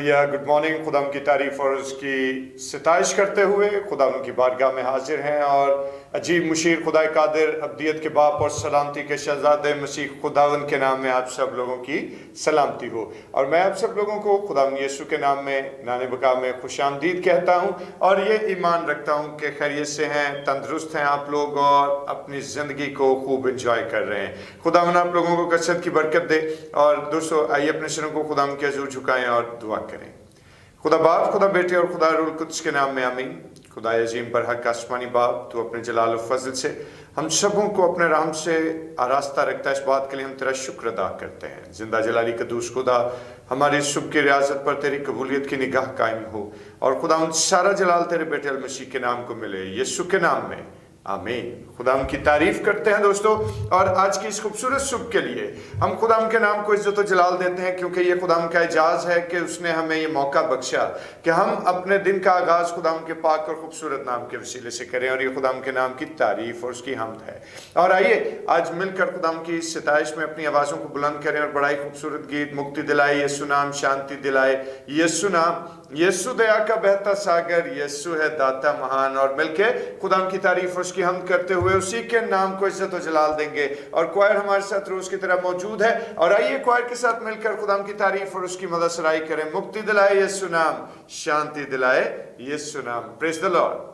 Hallelujah. Good morning. खुदा की तारीफ और उसकी सिताइश करते हुए खुदा की बारगाह में हाजिर हैं और अजीब मुशीर खुदा कादिर अब्दियत के बाप और सलामती के शहजादे मसीह खुदावन के नाम में आप सब लोगों की सलामती हो। और मैं आप सब लोगों को खुदा यीशु के नाम में नाने बका में खुशामदीद कहता हूँ और ये ईमान रखता हूँ कि खैरियत से हैं, तंदुरुस्त हैं आप लोग और अपनी ज़िंदगी को खूब इंजॉय कर रहे हैं। खुदावन आप लोगों को कसरत की बरकत दे। और दोस्तों आइए अपने सिरों को खुदा के हज़ूर झुकाएं और दुआ करें। खुदा बाप, खुदा बेटे और खुदा रूह कुद्स के नाम में आमीन। खुदा अजीम पर हक आसमानी बाप, तू अपने जलाल और फजल से हम सबों को अपने रहम से आरास्ता रखता है। इस बात के लिए हम तेरा शुक्र अदा करते हैं। जिंदा जलाली कदूस खुदा, हमारी सुबह की रियाजत पर तेरी कबूलियत की निगाह कायम हो और खुदा उन सारा जलाल तेरे बेटे अल मसीह के नाम को मिले, यीशु के नाम में आमीन। खुदा की तारीफ करते हैं दोस्तों। और आज की इस खूबसूरत सुबह के लिए हम खुदा के नाम को इज्जत और जलाल देते हैं, क्योंकि ये खुदा का एजाज़ है कि उसने हमें ये मौका बख्शा कि हम अपने दिन का आगाज़ खुदा के पाक और खूबसूरत नाम के वसीले से करें। और ये खुदा के नाम की तारीफ और उसकी हमद है। और आइए आज मिलकर खुदा की सिताइश में अपनी आवाज़ों को बुलंद करें और बड़ा ही खूबसूरत गीत मुक्ति दिलाए यीशु नाम, शांति दिलाए यीशु नाम, यीशु दया का बहता सागर, यीशु है दाता महान। और मिलके खुदा की तारीफ और उसकी हमद करते हुए उसी के नाम को इज्जत और जलाल देंगे। और क्वायर हमारे साथ रोज की तरह मौजूद है और आइए क्वायर के साथ मिलकर खुदा की तारीफ और उसकी मदद सराई करें। मुक्ति दिलाए यीशु नाम, शांति दिलाए यीशु नाम। Praise the Lord.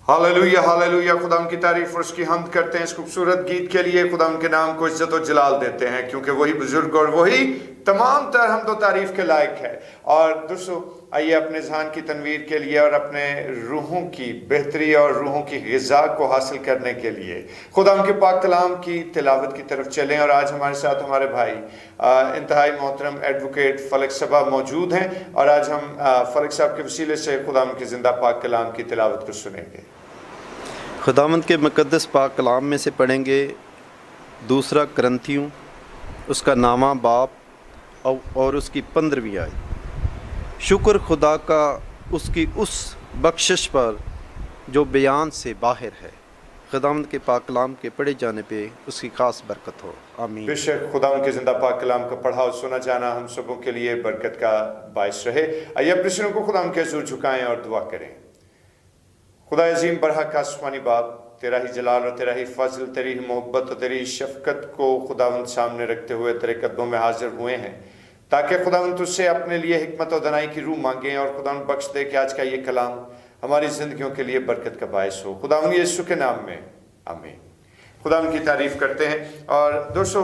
Hallelujah hallelujah. खुदा की तारीफ और उसकी हमद करते हैं। इस खूबसूरत गीत के लिए खुदा के नाम को इज्जत और जलाल देते हैं, क्योंकि वही बुजुर्ग और वही तमाम तर हमद और तारीफ के लायक है। और दोस्तों आइए अपने ज़हन की तनवीर के लिए और अपने रूहों की बेहतरी और रूहों की ग़िज़ा को हासिल करने के लिए खुदा के पाक कलाम की तिलावत की तरफ चलें। और आज हमारे साथ हमारे भाई इंतहाई मोहतरम एडवोकेट फलक साहब मौजूद हैं और आज हम फलक साहब के वसीले से खुदा के ज़िंदा पाक कलाम की तिलावत को सुनेंगे। खुदावंद के मुक़द्दस पाक कलाम में से पढ़ेंगे दूसरा करंथियों उसका नामा बाप और उसकी 15वीं आयत। शुक्र खुदा का उसकी उस बख्शिश पर जो बयान से बाहर है। खुदावंद के पाक कलाम के पढ़े जाने पे उसकी खास बरकत हो। आमीन। बेशक खुदा उनके जिंदा पाक कलाम को पढ़ा और सुना जाना हम सबों के लिए बरकत का बायस रहे। आइए अपने सिरों को खुदा उनके हुजूर झुकाएं और दुआ करें। खुदा अजीम बरहक आसमानी बाप, तेरा ही जलाल और तेरा ही फजल, तेरी ही मोहब्बत और तेरी शफकत को खुदावंद सामने रखते हुए तेरे कदमों में हाजिर हुए हैं, ताकि खुदावंद तुझसे अपने लिए हिकमत और दनाई की रूह मांगें और खुदावंद बख्श दे कि आज का ये कलाम हमारी ज़िंदगियों के लिए बरकत का बायस हो। खुदावंद यीशु के नाम में आमीन। खुदावंद की तारीफ़ करते हैं। और दोस्तों,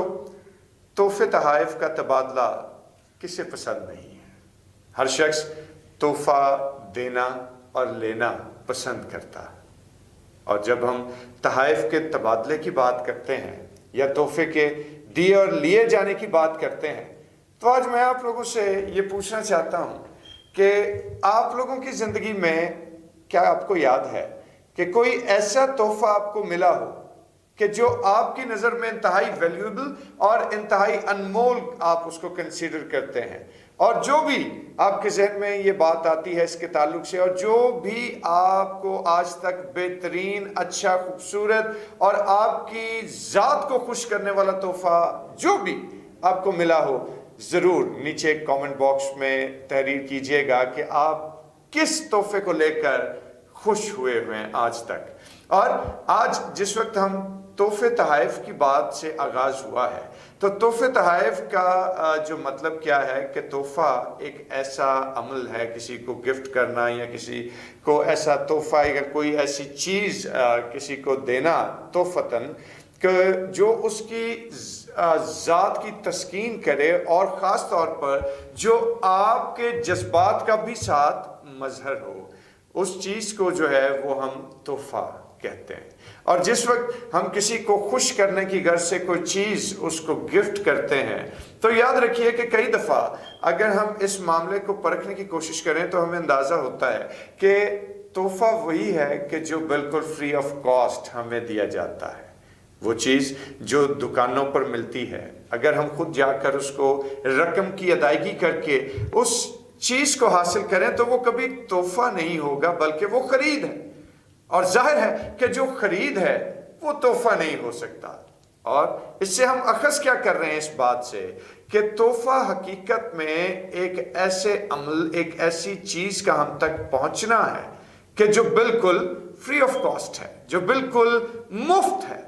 तोहफे तहाइफ का तबादला किसे पसंद नहीं है? हर शख्स तोहफा देना और लेना पसंद करता है। और जब हम तहाइफ के तबादले की बात करते हैं या तोहफे के दिए और लिए जाने की बात करते हैं, तो आज मैं आप लोगों से ये पूछना चाहता हूँ कि आप लोगों की ज़िंदगी में क्या आपको याद है कि कोई ऐसा तोहफा आपको मिला हो कि जो आपकी नज़र में इंतहाई वैल्यूएबल और इंतहाई अनमोल आप उसको कंसीडर करते हैं, और जो भी आपके जहन में ये बात आती है इसके ताल्लुक से, और जो भी आपको आज तक बेहतरीन, अच्छा, खूबसूरत और आपकी ज़ात को खुश करने वाला तोहफा जो भी आपको मिला हो, ज़रूर नीचे कमेंट बॉक्स में तहरीर कीजिएगा कि आप किस तोहफे को लेकर खुश हुए हैं आज तक। और आज जिस वक्त हम तोहफे तहाइफ की बात से आगाज़ हुआ है, तो तोहफे तहाइफ का जो मतलब क्या है कि तोहफा एक ऐसा अमल है, किसी को गिफ्ट करना या किसी को ऐसा तोहफा या कोई ऐसी चीज़ किसी को देना तोहफतन कि जो उसकी ज़ात की तस्कीन करे और ख़ास तौर पर जो आपके जज्बात का भी साथ मजहर हो, उस चीज़ को जो है वो हम तोहफा कहते हैं। और जिस वक्त हम किसी को खुश करने की गर्ज से कोई चीज़ उसको गिफ्ट करते हैं, तो याद रखिए कि कई दफ़ा अगर हम इस मामले को परखने की कोशिश करें तो हमें अंदाज़ा होता है कि तोहफा वही है कि जो बिल्कुल फ्री ऑफ कॉस्ट हमें दिया जाता है। वो चीज़ जो दुकानों पर मिलती है, अगर हम खुद जाकर उसको रकम की अदायगी करके उस चीज़ को हासिल करें तो वो कभी तोहफा नहीं होगा, बल्कि वो खरीद है। और जाहिर है कि जो खरीद है वो तोहफा नहीं हो सकता। और इससे हम अखज़ क्या कर रहे हैं इस बात से कि तोहफा हकीकत में एक ऐसे अमल, एक ऐसी चीज़ का हम तक पहुंचना है कि जो बिल्कुल फ्री ऑफ कॉस्ट है, जो बिल्कुल मुफ्त है।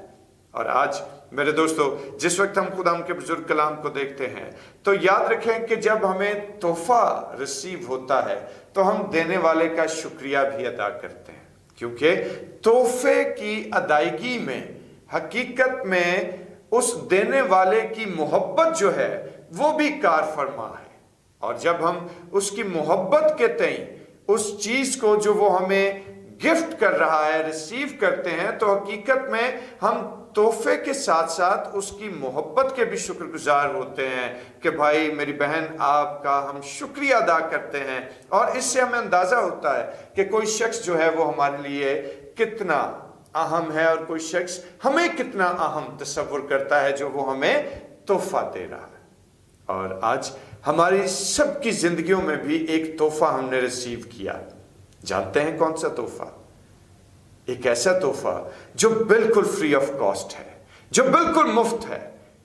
और आज मेरे दोस्तों, जिस वक्त हम खुदा के बुजुर्ग कलाम को देखते हैं तो याद रखें कि जब हमें तोहफा रिसीव होता है तो हम देने वाले का शुक्रिया भी अदा करते हैं, क्योंकि तोहफे की अदायगी में हकीकत में उस देने वाले की मोहब्बत जो है वो भी कार फरमा है। और जब हम उसकी मोहब्बत के तई उस चीज़ को जो वो हमें गिफ्ट कर रहा है रिसीव करते हैं, तो हकीकत में हम तोहफे के साथ साथ उसकी मोहब्बत के भी शुक्रगुजार होते हैं कि भाई मेरी बहन आपका हम शुक्रिया अदा करते हैं। और इससे हमें अंदाज़ा होता है कि कोई शख्स जो है वो हमारे लिए कितना अहम है और कोई शख्स हमें कितना अहम तस्वुर करता है जो वो हमें तोहफा दे रहा है। और आज हमारी सबकी ज़िंदगियों में भी एक तोहफा हमने रिसीव किया। जानते हैं कौन सा तोहफा? एक ऐसा तोहफा जो बिल्कुल फ्री ऑफ कॉस्ट है, जो बिल्कुल मुफ्त है,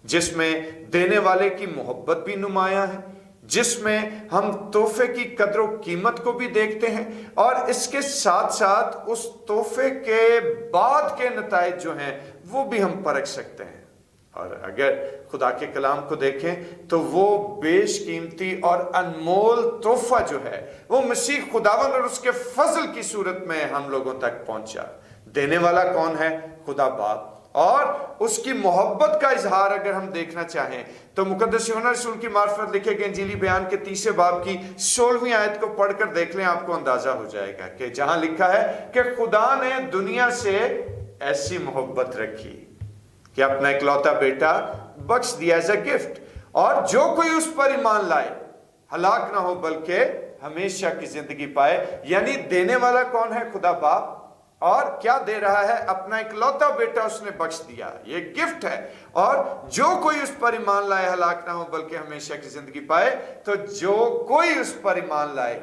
जिसमें देने वाले की मोहब्बत भी नुमायां है, जिसमें हम तोहफे की कदर व कीमत को भी देखते हैं और इसके साथ साथ उस तोहफे के बाद के नताइज जो हैं वो भी हम परख सकते हैं। और अगर खुदा के कलाम को देखें तो वो बेशकीमती और अनमोल तोहफा जो है वो मसीह खुदावंद और उसके फजल की सूरत में हम लोगों तक पहुंचा। देने वाला कौन है? खुदा बाप। और उसकी मोहब्बत का इजहार अगर हम देखना चाहें तो मुकद्दस यूहन्ना रसूल की मार्फत लिखे गए इंजीली बयान के 3 बाब की 16वीं आयत को पढ़कर देख लें, आपको अंदाजा हो जाएगा कि जहां लिखा है कि खुदा ने दुनिया से ऐसी मोहब्बत रखी कि अपना इकलौता बेटा बख्श दिया एज अ गिफ्ट, और जो कोई उस पर ईमान लाए हलाक ना हो बल्कि हमेशा की जिंदगी पाए। यानी देने वाला कौन है? खुदा बाप। और क्या दे रहा है? अपना इकलौता बेटा उसने बख्श दिया, ये गिफ्ट है। और जो कोई उस पर ईमान लाए हलाक ना हो बल्कि हमेशा की जिंदगी पाए। तो जो कोई उस पर ईमान लाए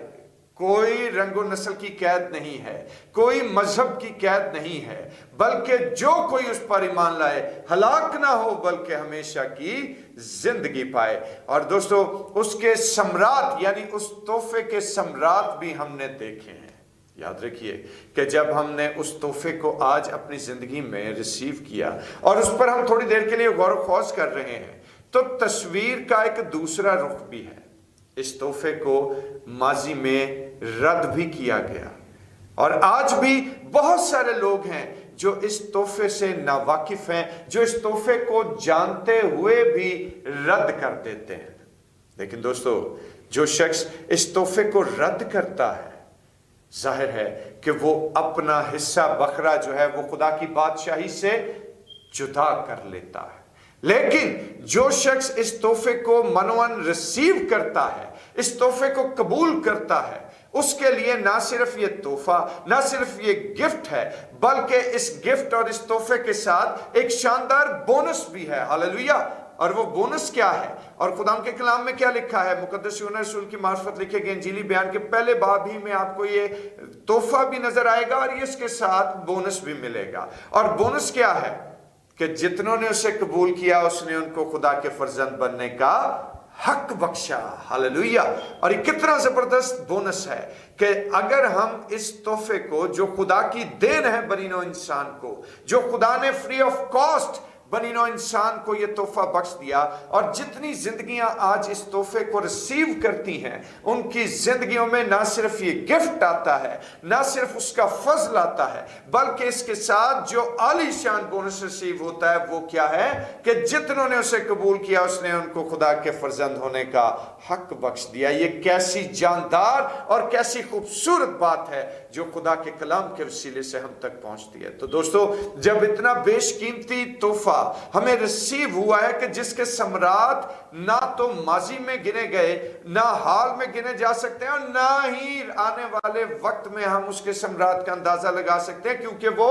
कोई रंगो नस्ल की कैद नहीं है, कोई मजहब की कैद नहीं है, बल्कि जो कोई उस पर ईमान लाए हलाक ना हो बल्कि हमेशा की जिंदगी पाए। और दोस्तों, उसके सम्राट यानी उस तोहफे के सम्राट भी हमने देखे हैं। याद रखिए कि जब हमने उस तोहफे को आज अपनी जिंदगी में रिसीव किया और उस पर हम थोड़ी देर के लिए गौर खोज कर रहे हैं, तो तस्वीर का एक दूसरा रुख भी है। इस तोहफे को माजी में रद्द भी किया गया और आज भी बहुत सारे लोग हैं जो इस तोहफे से नावाकिफ हैं, जो इस तोहफे को जानते हुए भी रद्द कर देते हैं। लेकिन दोस्तों, जो शख्स इस तोहफे को रद्द करता है, जाहिर है कि वो अपना हिस्सा बकरा जो है वो खुदा की बादशाही से जुदा कर लेता है। लेकिन जो शख्स इस तोहफे को मनोवन रिसीव करता है, इस तोहफे को कबूल करता है, उसके लिए ना सिर्फ ये तोहफा, ना सिर्फ ये गिफ्ट है, बल्कि इस गिफ्ट और इस तोहफे के साथ एक शानदार बोनस भी है। हालेलुया। और वो बोनस क्या है और खुदा के कलाम में क्या लिखा है? मुकद्दस यूहन्ना रसूल की मार्फत लिखे गए इंजीली बयान के पहले बाब ही में आपको ये तोहफा भी नजर आएगा और ये इसके साथ बोनस भी मिलेगा। और बोनस क्या है कि जितनों ने उसे कबूल किया उसने उनको खुदा के फर्जंद बनने का हक बख्शा। हालेलुया। और ये कितना जबरदस्त बोनस है कि अगर हम इस तोहफे को, जो खुदा की देन है बनीनो इंसान को, जो खुदा ने फ्री ऑफ कॉस्ट बनीनो इंसान को ये तोहफा बख्श दिया, और जितनी जिंदगियां आज इस तोहफे को रिसीव करती हैं, उनकी जिंदगियों में ना सिर्फ ये गिफ्ट आता है, ना सिर्फ उसका फजल आता है, बल्कि इसके साथ जो आलीशान बोनस रिसीव होता है वो क्या है कि जितनों ने उसे कबूल किया उसने उनको खुदा के फर्जंद होने का हक बख्श दिया। ये कैसी जानदार और कैसी खूबसूरत बात है जो खुदा के कलाम के वसीले से हम तक पहुंचती है। तो दोस्तों, जब इतना बेशकीमती तोहफा हमें रिसीव हुआ है कि जिसके सम्राट ना तो माजी में गिने गए, ना हाल में गिने जा सकते हैं, और ना ही आने वाले वक्त में हम उसके सम्राट का अंदाजा लगा सकते हैं, क्योंकि वो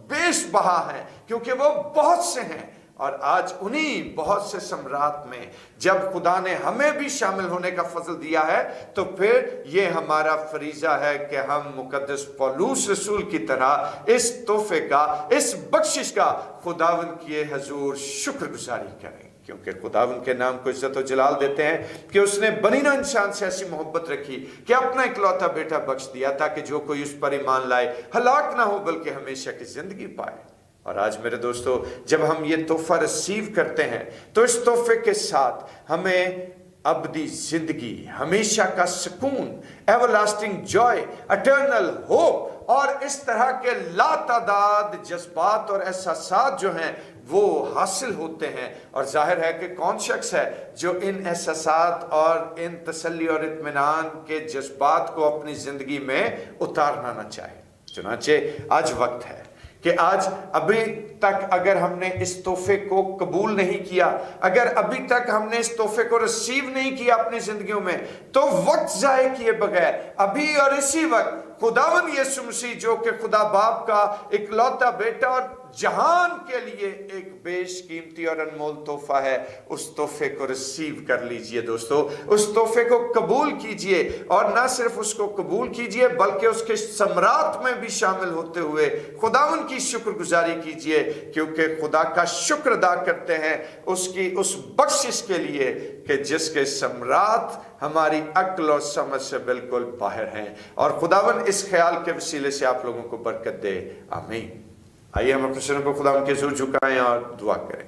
बेशबहा है, क्योंकि वो बहुत से हैं। और आज उन्हीं बहुत से सम्राट में जब खुदा ने हमें भी शामिल होने का फजल दिया है, तो फिर ये हमारा फरीजा है कि हम मुकद्दस पौलुस रसूल की तरह इस तोहफे का, इस बख्शिश का खुदावन के हजूर शुक्रगुजारी करें, क्योंकि खुदावन के नाम को इज्जत और जलाल देते हैं कि उसने बनीना इंसान से ऐसी मोहब्बत रखी कि अपना इकलौता बेटा बख्श दिया, ताकि जो कोई उस पर ईमान लाए हलाक ना हो बल्कि हमेशा की जिंदगी पाए। और आज मेरे दोस्तों, जब हम ये तोहफा रिसीव करते हैं तो इस तोहफे के साथ हमें अबदी जिंदगी, हमेशा का सुकून, एवरलास्टिंग जॉय, एटर्नल होप और इस तरह के लातादाद जज्बात और एहसासात जो हैं वो हासिल होते हैं। और जाहिर है कि कौन शख्स है जो इन एहसासात और इन तसल्ली और इत्मीनान के जज्बात को अपनी जिंदगी में उतारना ना चाहे। चुनांचे आज वक्त है कि आज अभी तक अगर हमने इस तोहफे को कबूल नहीं किया, अगर अभी तक हमने इस तोहफे को रिसीव नहीं किया अपनी जिंदगियों में, तो वक्त जाए किए बगैर अभी और इसी वक्त खुदावन यीशु मसीह, जो कि खुदा बाप का इकलौता बेटा और जहान के लिए एक बेशकीमती और अनमोल तोहफा है, उस तोहफे को रिसीव कर लीजिए दोस्तों। उस तोहफे को कबूल कीजिए, और ना सिर्फ उसको कबूल कीजिए बल्कि उसके सम्राट में भी शामिल होते हुए खुदावन की शुक्रगुजारी कीजिए, क्योंकि खुदा का शुक्र अदा करते हैं उसकी उस बख्शिश के लिए कि जिसके सम्राट हमारी अक्ल और समझ से बिल्कुल बाहर हैं। और खुदावन इस ख्याल के वसीले से आप लोगों को बरकत दे। आमीन। आइए हम अपने सिरों को खुदा के हुजूर झुकाएं और दुआ करें।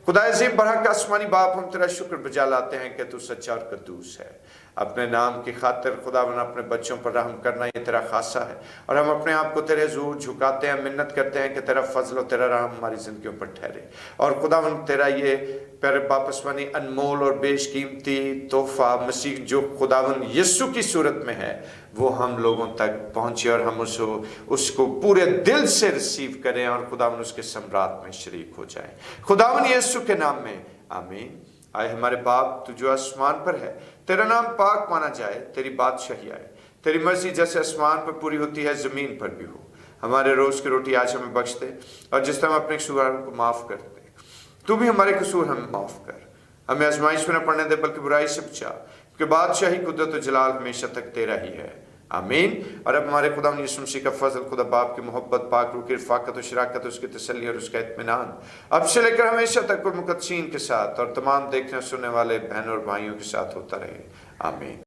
खुदा अजीम बरहक का आसमानी बाप, हम तेरा शुक्र बजा लाते हैं कि तू सच्चा और कद्दूस है। अपने नाम की खातिर खुदावन अपने बच्चों पर रहम करना ये तेरा खासा है, और हम अपने आप को तेरे हुजूर झुकाते हैं, मिन्नत करते हैं कि तेरा फजल और तेरा रहम हमारी जिंदगियों पर ठहरे। और खुदावन तेरा ये प्यारे बाप आसमानी अनमोल और बेशकीमती तोहफा मसीह जो खुदावन यीशु की सूरत में है, वो हम लोगों तक पहुंचे और हम उसको पूरे दिल से रिसीव करें और खुदावन उसके सम्राट में शरीक हो जाए। खुदावन यीशु के नाम में आमीन। आए हमारे बाप, तू जो आसमान पर है, तेरा नाम पाक माना जाए, तेरी बादशाही आए, तेरी मर्जी जैसे आसमान पर पूरी होती है जमीन पर भी हो। हमारे रोज की रोटी आज हमें बख्श दे, और जिस तरह हम अपने कसूरों को माफ कर दे, तू भी हमारे कसूर हमें माफ कर। हमें आजमाइश में न पड़ने दे बल्कि बुराई से बचा, क्योंकि बादशाही, कुदरत और जलाल हमेशा तक तेरा ही है। آمین. اور اب ہمارے خدا یسوع مسیح کا فضل، خدا باپ کی محبت، پاک روح کی رفاقت و شراکت، اس کی تسلی اور اس کا اطمینان اب سے لے کر ہمیشہ تک مقدسین کے ساتھ اور تمام دیکھنے سننے والے بہنوں اور بھائیوں کے ساتھ ہوتا رہے. آمین.